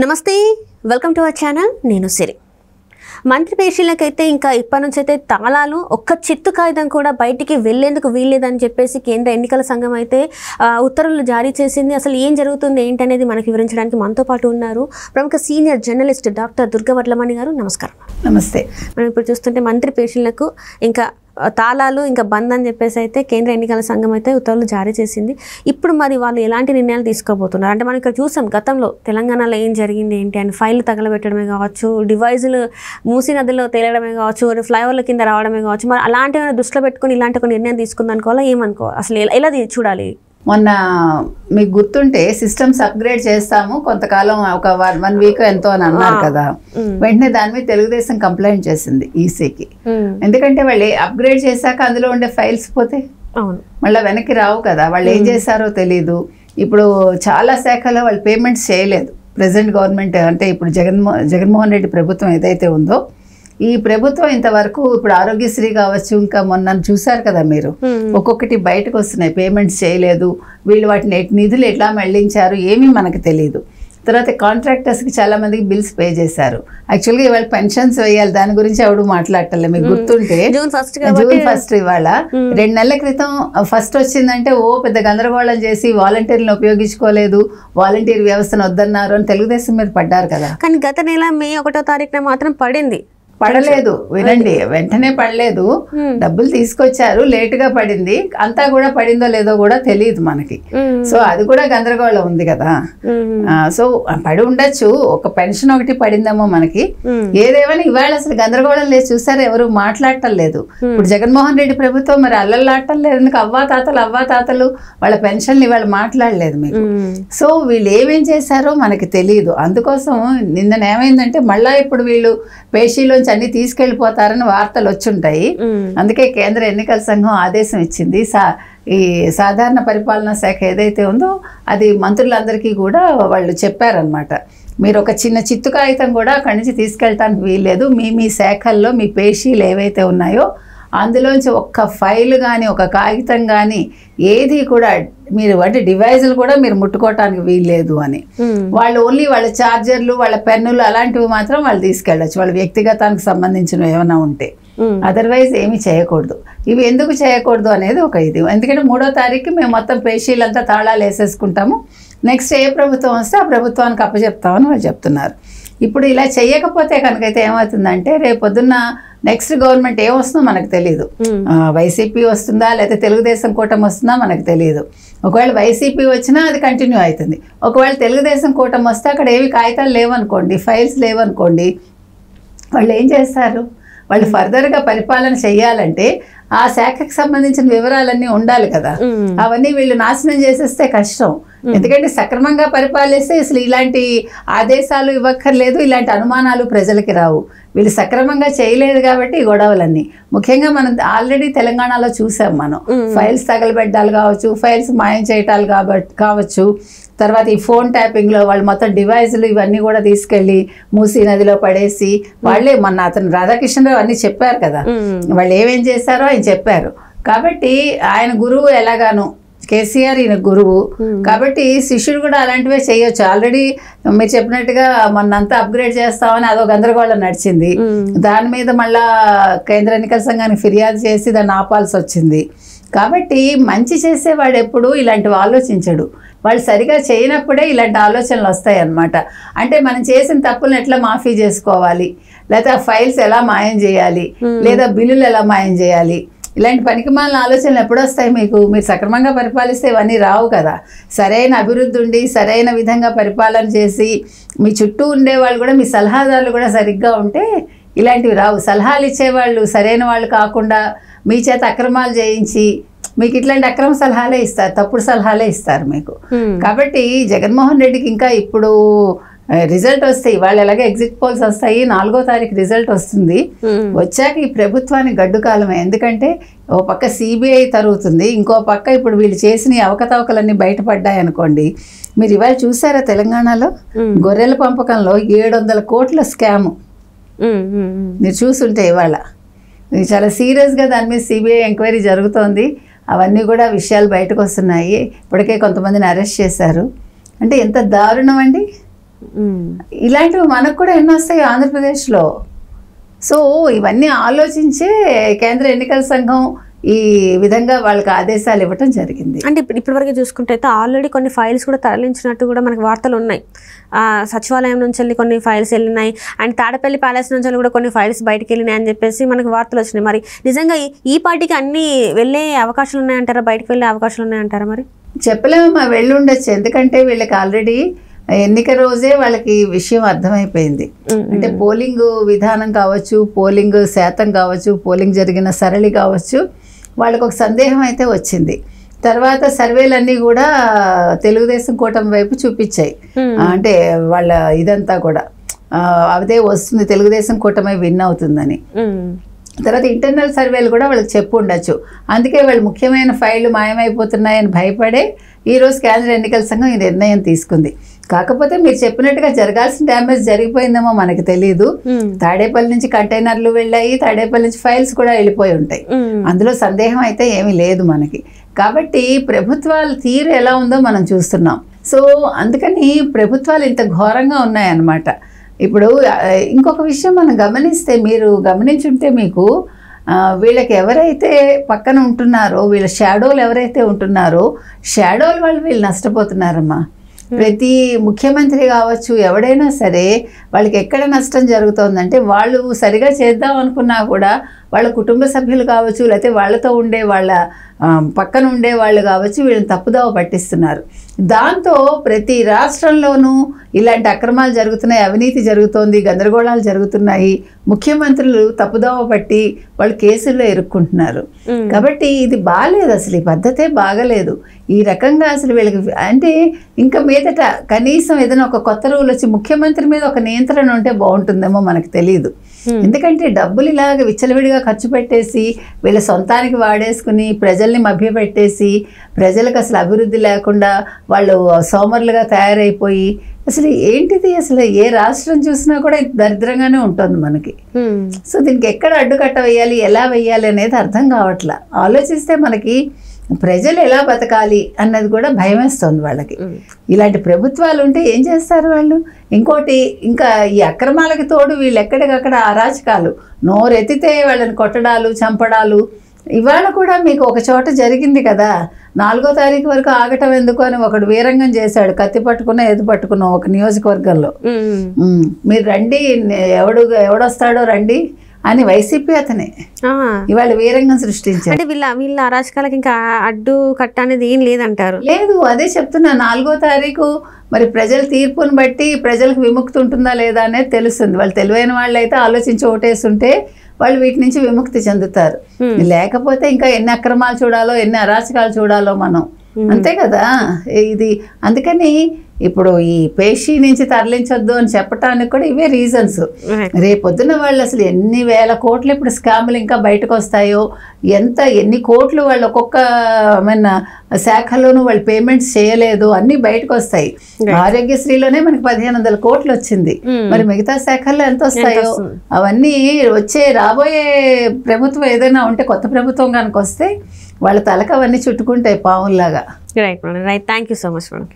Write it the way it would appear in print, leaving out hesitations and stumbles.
నమస్తే, welcome to our channel. నేను సిరి. మంత్రి పేషీలకైతే ఇంకా ఇప్పటి నుంచి అయితే తాళాలు ఒక్క చిత్తు కాగితం కూడా బయటికి వెళ్లేందుకు వీల్లేదని చెప్పేసి కేంద్ర ఎన్నికల సంఘం అయితే ఉత్తర్వులు జారీ చేసింది. అసలు ఏం జరుగుతుంది ఏంటనేది మనకి వివరించడానికి మనతో పాటు ఉన్నారు ప్రముఖ senior journalist doctor Durga Vadlamani గారు. నమస్కారం. నమస్తే. మనం ఇప్పుడు చూస్తుంటే మంత్రి పేషీలకు ఇంకా తాళాలు ఇంకా బంద్ అని చెప్పేసి అయితే కేంద్ర ఎన్నికల సంఘం అయితే ఉత్తర్వులు జారీ చేసింది. ఇప్పుడు మరి వాళ్ళు ఎలాంటి నిర్ణయాలు తీసుకోబోతున్నారు అంటే మనం ఇక్కడ చూసాం గతంలో తెలంగాణలో ఏం జరిగింది ఏంటి అని ఫైల్ తగలబెట్టడమే కావచ్చు, డివైజులు మూసీ నదిలో తేలడమే కావచ్చు, ఫ్లైఓవర్ల కింద రావడమే కావచ్చు. మరి అలాంటివి దృష్టిలో పెట్టుకుని ఇలాంటి ఒక నిర్ణయం తీసుకుందనుకోవాలా ఏమనుకోవాలి, అసలు ఎలా చూడాలి? మొన్న మీకు గుర్తుంటే సిస్టమ్స్ అప్గ్రేడ్ చేస్తాము కొంతకాలం, ఒక 1 వీక్ ఎంతో అని అన్నారు కదా. వెంటనే దాని మీద తెలుగుదేశం కంప్లైంట్ చేసింది ఈసీకి. ఎందుకంటే వాళ్ళు అప్గ్రేడ్ చేశాక అందులో ఉండే ఫైల్స్ పోతే మళ్ళీ వెనక్కి రావు కదా. వాళ్ళు ఏం చేశారో తెలీదు. ఇప్పుడు చాలా శాఖలో వాళ్ళు పేమెంట్స్ చేయలేదు. ప్రెసెంట్ గవర్నమెంట్ అంటే ఇప్పుడు జగన్మోహన్ రెడ్డి ప్రభుత్వం ఏదైతే ఉందో ఈ ప్రభుత్వం ఇంతవరకు ఇప్పుడు ఆరోగ్యశ్రీ కావచ్చు, ఇంకా మొన్న చూసారు కదా మీరు, ఒక్కొక్కటి బయటకు వస్తున్నాయి. పేమెంట్స్ చేయలేదు, వీళ్ళు వాటిని నిధులు ఎట్లా మళ్లించారు ఏమీ మనకు తెలియదు. తర్వాత కాంట్రాక్టర్స్కి చాలా మందికి బిల్స్ పే చేశారు. యాక్చువల్గా ఇవాళ పెన్షన్స్ వేయాలి, దాని గురించి ఎవడు మాట్లాడటలే. మీకు గుర్తుంటే జూన్ 1 ఇవాళ 2 నెలల క్రితం ఫస్ట్ వచ్చిందంటే పెద్ద గందరగోళం చేసి వాలంటీర్లను ఉపయోగించుకోలేదు, వాలంటీర్ వ్యవస్థను వద్దన్నారు అని తెలుగుదేశం మీద పడ్డారు కదా. కానీ గత నెల మే 1వ తారీఖున మాత్రం పడలేదు. వినండి, వెంటనే పడలేదు. డబ్బులు తీసుకొచ్చారు, లేటుగా పడింది. అంతా కూడా పడిందో లేదో కూడా తెలియదు మనకి. సో అది కూడా గందరగోళం ఉంది కదా. సో పడి ఉండొచ్చు, ఒక పెన్షన్ ఒకటి పడిందేమో మనకి. ఏదేమైనా ఇవాళ అసలు గందరగోళం లేదు. చూసారు, ఎవరు మాట్లాడటం లేదు. ఇప్పుడు జగన్మోహన్ రెడ్డి ప్రభుత్వం మరి అల్లల్లాడటం లేదు. ఎందుకు అవ్వాతాతలు వాళ్ళ పెన్షన్లు ఇవాళ మాట్లాడలేదు మీకు. సో వీళ్ళు ఏమేం చేశారో మనకి తెలియదు. అందుకోసం నిన్న ఏమైందంటే మళ్ళా ఇప్పుడు వీళ్ళు పేషీలోంచి అన్ని తీసుకెళ్లిపోతారని వార్తలు వచ్చుంటాయి. అందుకే కేంద్ర ఎన్నికల సంఘం ఆదేశం ఇచ్చింది. ఈ సాధారణ పరిపాలనా శాఖ ఏదైతే ఉందో అది మంత్రులందరికీ కూడా వాళ్ళు చెప్పారనమాట. మీరు ఒక చిన్న చిత్తు కాగితం కూడా అక్కడి నుంచి తీసుకెళ్ళటానికి వీల్లేదు. మీ శాఖల్లో మీ పేషీలు ఏవైతే ఉన్నాయో అందులోంచి ఒక్క ఫైల్ కానీ ఒక కాగితం కానీ ఏది కూడా మీరు అంటే డివైజులు కూడా మీరు ముట్టుకోవటానికి వీల్లేదు అని. వాళ్ళు ఓన్లీ వాళ్ళ ఛార్జర్లు, వాళ్ళ పెన్నులు అలాంటివి మాత్రం వాళ్ళు తీసుకెళ్ళచ్చు, వాళ్ళ వ్యక్తిగతానికి సంబంధించినవి ఏమైనా ఉంటే. అదర్వైజ్ ఏమి చేయకూడదు. ఇవి ఎందుకు చేయకూడదు అనేది ఒక ఇది. ఎందుకంటే 3వ తారీఖు మేము మొత్తం పేషీలంతా తాళాలు వేసేసుకుంటాము, నెక్స్ట్ ఏ ప్రభుత్వం వస్తే ఆ ప్రభుత్వానికి అప్పచెప్తామని వాళ్ళు చెప్తున్నారు. ఇప్పుడు ఇలా చేయకపోతే కనుకైతే ఏమవుతుందంటే రేపొద్దున్న నెక్స్ట్ గవర్నమెంట్ ఏమొస్తుందో మనకు తెలియదు. వైసీపీ వస్తుందా లేకపోతే తెలుగుదేశం కూటమి వస్తుందా మనకు తెలియదు. ఒకవేళ వైసీపీ వచ్చినా అది కంటిన్యూ అవుతుంది. ఒకవేళ తెలుగుదేశం కూటమి వస్తే అక్కడ ఏవి కాగితాలు లేవనుకోండి, ఫైల్స్ లేవనుకోండి, వాళ్ళు ఏం చేస్తారు? వాళ్ళు ఫర్దర్గా పరిపాలన చెయ్యాలంటే ఆ శాఖకు సంబంధించిన వివరాలన్నీ ఉండాలి కదా. అవన్నీ వీళ్ళు నాశనం చేసేస్తే కష్టం. ఎందుకంటే సక్రమంగా పరిపాలిస్తే అసలు ఇలాంటి ఆదేశాలు ఇవ్వక్కర్లేదు, ఇలాంటి అనుమానాలు ప్రజలకి రావు. వీళ్ళు సక్రమంగా చేయలేదు కాబట్టి ఈ గొడవలన్నీ. ముఖ్యంగా మనం ఆల్రెడీ తెలంగాణలో చూసాం మనం. ఫైల్స్ తగలబెట్టాలు కావచ్చు, ఫైల్స్ మాయం చేయటాలు కావచ్చు, తర్వాత ఈ ఫోన్ ట్యాపింగ్లో వాళ్ళు మొత్తం డివైజులు ఇవన్నీ కూడా తీసుకెళ్ళి మూసీ నదిలో పడేసి వాళ్ళే మొన్న అతను రాధాకృష్ణరావు అన్నీ చెప్పారు కదా, వాళ్ళు ఏమేం చేశారో ఆయన చెప్పారు. కాబట్టి ఆయన గురువు ఎలాగాను కేసీఆర్ ఈయన గురువు కాబట్టి శిష్యుడు కూడా అలాంటివే చేయొచ్చు. ఆల్రెడీ మీరు చెప్పినట్టుగా మొన్నంతా అప్గ్రేడ్ చేస్తామని అదో గందరగోళం నడిచింది. దాని మీద మళ్ళా కేంద్ర ఎన్నికల సంఘానికి ఫిర్యాదు చేసి దాన్ని ఆపాల్సి వచ్చింది. కాబట్టి మంచి చేసేవాడు ఎప్పుడు ఇలాంటివి ఆలోచించడు. వాళ్ళు సరిగా చేయనప్పుడే ఇలాంటి ఆలోచనలు వస్తాయి అన్నమాట. అంటే మనం చేసిన తప్పులను ఎట్లా మాఫీ చేసుకోవాలి, లేదా ఫైల్స్ ఎలా మాయం చేయాలి, లేదా బిల్లులు ఎలా మాయం చేయాలి, ఇలాంటి పనికిమాలిన ఆలోచనలు ఎప్పుడు వస్తాయి మీకు? మీరు సక్రమంగా పరిపాలిస్తే ఇవన్నీ రావు కదా. సరైన అభివృద్ధి ఉండి సరైన విధంగా పరిపాలన చేసి మీ చుట్టూ ఉండేవాళ్ళు కూడా, మీ సలహాదారులు కూడా సరిగ్గా ఉంటే ఇలాంటివి రావు. సలహాలు ఇచ్చేవాళ్ళు సరైన వాళ్ళు కాకుండా మీ చేత అక్రమాలు చేయించి మీకు ఇట్లాంటి అక్రమ సలహాలే ఇస్తారు, తప్పుడు సలహాలే ఇస్తారు మీకు. కాబట్టి జగన్మోహన్ రెడ్డికి ఇంకా ఇప్పుడు రిజల్ట్ వస్తాయి. వాళ్ళు ఎలాగే ఎగ్జిట్ పోల్స్ వస్తాయి, 4వ తారీఖు రిజల్ట్ వస్తుంది. వచ్చాక ఈ ప్రభుత్వానికి గడ్డు కాలమే. ఎందుకంటే ఓ పక్క సిబిఐ తరుగుతుంది, ఇంకో పక్క ఇప్పుడు వీళ్ళు చేసిన అవకతవకలన్నీ బయటపడ్డాయి అనుకోండి. మీరు ఇవాళ చూసారా తెలంగాణలో గొర్రెల పంపకంలో 700 కోట్ల స్కాము మీరు చూసుంటే ఇవాళ చాలా సీరియస్గా దాని మీద సిబిఐ ఎంక్వైరీ జరుగుతోంది. అవన్నీ కూడా విషయాలు బయటకు వస్తున్నాయి. ఇప్పటికే కొంతమందిని అరెస్ట్ చేశారు. అంటే ఎంత దారుణం అండి. ఇలాంటివి మనకు కూడా ఎన్ని వస్తాయి ఆంధ్రప్రదేశ్లో. సో ఇవన్నీ ఆలోచించే కేంద్ర ఎన్నికల సంఘం ఈ విధంగా వాళ్ళకి ఆదేశాలు ఇవ్వటం జరిగింది. అంటే ఇప్పటివరకు చూసుకుంటే అయితే ఆల్రెడీ కొన్ని ఫైల్స్ కూడా తరలించినట్టు కూడా మనకు వార్తలు ఉన్నాయి. సచివాలయం నుంచి వెళ్ళి కొన్ని ఫైల్స్ వెళ్ళినాయి, అండ్ తాడపల్లి ప్యాలెస్ నుంచి కూడా కొన్ని ఫైల్స్ బయటకు వెళ్ళినాయి అని చెప్పేసి మనకు వార్తలు వచ్చినాయి. మరి నిజంగా ఈ పార్టీకి అన్ని వెళ్ళే అవకాశాలు ఉన్నాయంటారా, బయటకు వెళ్ళే అవకాశాలు ఉన్నాయంటారా? మరి చెప్పలేమమ్మా, వెళ్ళుండొచ్చు. ఎందుకంటే వీళ్ళకి ఆల్రెడీ ఎన్నిక రోజే వాళ్ళకి విషయం అర్థమైపోయింది. అంటే పోలింగ్ విధానం కావచ్చు, పోలింగ్ శాతం కావచ్చు, పోలింగ్ జరిగిన సరళి కావచ్చు, వాళ్ళకు ఒక సందేహం అయితే వచ్చింది. తర్వాత సర్వేలన్నీ కూడా తెలుగుదేశం కూటమి వైపు చూపించాయి. అంటే వాళ్ళ ఇదంతా కూడా అదే వస్తుంది, తెలుగుదేశం కూటమి విన్ అవుతుందని. తర్వాత ఇంటర్నల్ సర్వేలు కూడా వాళ్ళకి చెప్పు ఉండొచ్చు. అందుకే వాళ్ళు ముఖ్యమైన ఫైళ్లు మాయమైపోతున్నాయని భయపడే ఈరోజు కేంద్ర ఎన్నికల సంఘం ఈ నిర్ణయం తీసుకుంది. కాకపోతే మీరు చెప్పినట్టుగా జరగాల్సిన డ్యామేజ్ జరిగిపోయిందేమో మనకి తెలియదు. తాడేపల్లి నుంచి కంటైనర్లు వెళ్ళాయి, తాడేపల్లి నుంచి ఫైల్స్ కూడా వెళ్ళిపోయి ఉంటాయి. అందులో సందేహం అయితే ఏమీ లేదు మనకి. కాబట్టి ప్రభుత్వాల తీరు ఎలా ఉందో మనం చూస్తున్నాం. సో అందుకని ప్రభుత్వాలు ఇంత ఘోరంగా ఉన్నాయన్నమాట. ఇప్పుడు ఇంకొక విషయం మనం గమనిస్తే, మీరు గమనించుంటే మీకు వీళ్ళకి ఎవరైతే పక్కన ఉంటున్నారో, వీళ్ళ షాడోలు ఎవరైతే ఉంటున్నారో, షాడోలు వాళ్ళు వీళ్ళు నష్టపోతున్నారమ్మా. ప్రతి ముఖ్యమంత్రి కావచ్చు, ఎవడైనా సరే వాళ్ళకి ఎక్కడ నష్టం జరుగుతుందంటే, వాళ్ళు సరిగా చేద్దాం అనుకున్నా కూడా వాళ్ళ కుటుంబ సభ్యులు కావచ్చు, లేకపోతే వాళ్ళతో ఉండే వాళ్ళ పక్కన ఉండే వాళ్ళు కావచ్చు, వీళ్ళని తప్పుదోవ పట్టిస్తున్నారు. దాంతో ప్రతి రాష్ట్రంలోనూ ఇలాంటి అక్రమాలు జరుగుతున్నాయి, అవినీతి జరుగుతోంది, గందరగోళాలు జరుగుతున్నాయి. ముఖ్యమంత్రులు తప్పుదోవ పట్టి వాళ్ళు కేసుల్లో ఇరుక్కుంటున్నారు. కాబట్టి ఇది బాగాలేదు, అసలు ఈ పద్ధతే బాగలేదు. ఈ రకంగా అసలు వీళ్ళకి అంటే ఇంకా మీదట కనీసం ఏదైనా ఒక కొత్త రూల్ వచ్చి ముఖ్యమంత్రి మీద ఒక నియంత్రణ ఉంటే బాగుంటుందేమో మనకు తెలియదు. ఎందుకంటే డబ్బులు ఇలాగ విచ్చలవిడిగా ఖర్చు పెట్టేసి వీళ్ళ సొంతానికి వాడేసుకుని ప్రజల్ని మభ్యపెట్టేసి ప్రజలకు అసలు అభివృద్ధి లేకుండా వాళ్ళు సోమరులుగా తయారైపోయి అసలు ఏంటిది, అసలు ఏ రాష్ట్రం చూసినా కూడా దరిద్రంగానే ఉంటుంది మనకి. సో దీనికి ఎక్కడ అడ్డుకట్ట వేయాలి, ఎలా వేయాలి అనేది అర్థం కావట్లా. ఆలోచిస్తే మనకి ప్రజలు ఎలా బతకాలి అన్నది కూడా భయం వేస్తుంది వాళ్ళకి. ఇలాంటి ప్రభుత్వాలు ఉంటే ఏం చేస్తారు వాళ్ళు? ఇంకోటి, ఇంకా ఈ అక్రమాలకి తోడు వీళ్ళు ఎక్కడికక్కడ అరాచకాలు, నోరెత్తితే వాళ్ళని కొట్టడాలు, చంపడాలు. ఇవాళ కూడా మీకు ఒక చోట జరిగింది కదా, 4వ తారీఖు వరకు ఆగటం ఎందుకు అని ఒకడు వీరంగం చేశాడు, కత్తి పట్టుకున్నా ఎదు పట్టుకున్నా ఒక నియోజకవర్గంలో. మీరు రండి, ఎవడొస్తాడో రండి అని వైసీపీ అతనే ఇవాళ వీరంగం సృష్టించారు. అంటే వీళ్ళ అరాచకాలకి ఇంకా అడ్డు కట్ట అనేది ఏం లేదంటారు? లేదు, అదే చెప్తున్నా. 4వ తారీఖు మరి ప్రజల తీర్పుని బట్టి ప్రజలకు విముక్తి ఉంటుందా లేదా అనేది తెలుస్తుంది. వాళ్ళు తెలివైన వాళ్ళు అయితే ఆలోచించి ఓటేస్తుంటే వాళ్ళు వీటి నుంచి విముక్తి చెందుతారు. లేకపోతే ఇంకా ఎన్ని అక్రమాలు చూడాలో, ఎన్ని అరాచకాలు చూడాలో మనం, అంతే కదా ఇది. అందుకని ఇప్పుడు ఈ పేషీ నుంచి తరలించొద్దు అని చెప్పడానికి కూడా ఇవే రీజన్స్. రేపొద్దున వాళ్ళు అసలు ఎన్ని వేల కోట్లు ఇప్పుడు స్కాములు ఇంకా బయటకు వస్తాయో, ఎన్ని కోట్లు వాళ్ళు ఒక్కొక్క శాఖలోనూ వాళ్ళు పేమెంట్స్ చేయలేదు, అన్ని బయటకు వస్తాయి. ఆరోగ్యశ్రీలోనే మనకి 1500 కోట్లు వచ్చింది, మరి మిగతా శాఖల్లో ఎంత వస్తాయో అవన్నీ రాబోయే ప్రభుత్వం ఏదైనా ఉంటే, కొత్త ప్రభుత్వం కనుక వస్తే వాళ్ళ తలకు అవన్నీ చుట్టుకుంటాయి పావుల్లాగా. Right madam, right. Thank you so much madam.